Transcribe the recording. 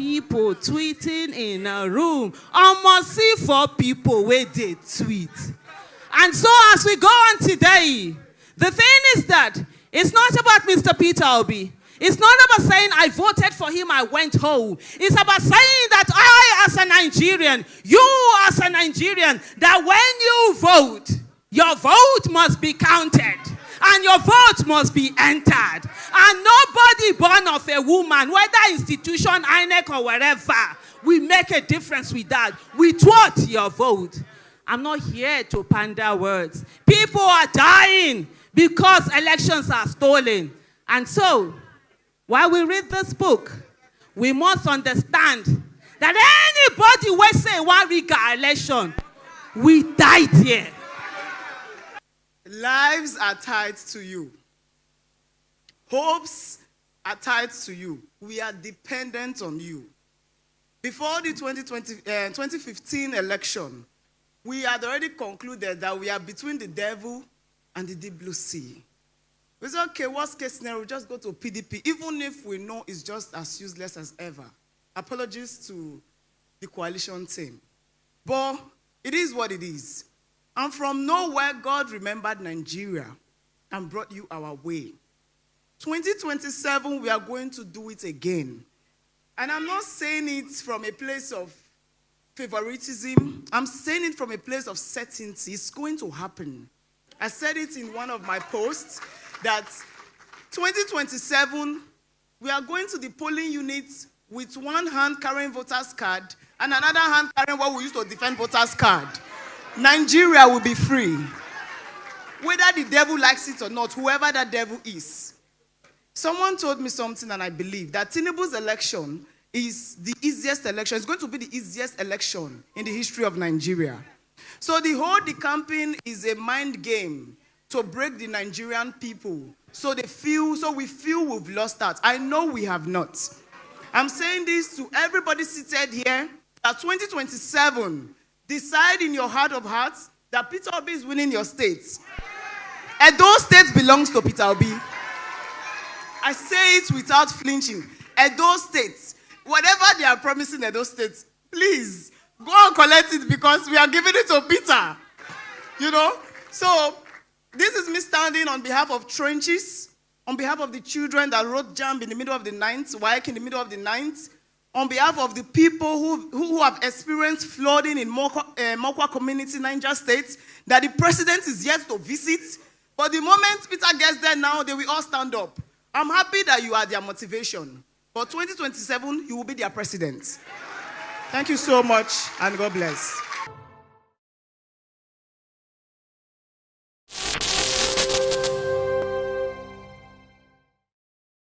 people tweeting in a room. Almost see 4 people where they tweet. And so as we go on today, the thing is that it's not about Mr. Peter Obi. It's not about saying I voted for him, I went home. It's about saying that I as a Nigerian, you as a Nigerian, that when you vote, your vote must be counted. And your vote must be entered. And nobody born of a woman, whether institution, INEC or wherever, we make a difference with that. We thwart your vote. I'm not here to pander words. People are dying because elections are stolen. And so, while we read this book, we must understand that anybody will say one riga election, we died here. Lives are tied to you. Hopes are tied to you. We are dependent on you. Before the 2015 election, we had already concluded that we are between the devil and the deep blue sea. We said, okay, worst case scenario, just go to PDP, even if we know it's just as useless as ever. Apologies to the coalition team. But it is what it is. And from nowhere, God remembered Nigeria and brought you our way. 2027, we are going to do it again. And I'm not saying it from a place of favoritism. I'm saying it from a place of certainty. It's going to happen. I said it in one of my posts that 2027, we are going to the polling units with one hand carrying voters' card and another hand carrying what we use to defend voters' card. Nigeria will be free. Whether the devil likes it or not, whoever that devil is. Someone told me something, and I believe that Tinubu's election is the easiest election. It's going to be the easiest election in the history of Nigeria. So the whole campaign is a mind game to break the Nigerian people. So we feel we've lost that. I know we have not. I'm saying this to everybody seated here, that 2027, decide in your heart of hearts that Peter Obi is winning your states. And those states belongs to Peter Obi. I say it without flinching. And those states, whatever they are promising at those states, please go and collect it because we are giving it to Peter. You know? So this is me standing on behalf of trenches, on behalf of the children that wrote JAMB in the middle of the night, WAEC in the middle of the night, on behalf of the people who have experienced flooding in Mokwa community, Niger State, that the president is yet to visit. But the moment Peter gets there now, they will all stand up. I'm happy that you are their motivation. But 2027, you will be their president. Thank you so much, and God bless.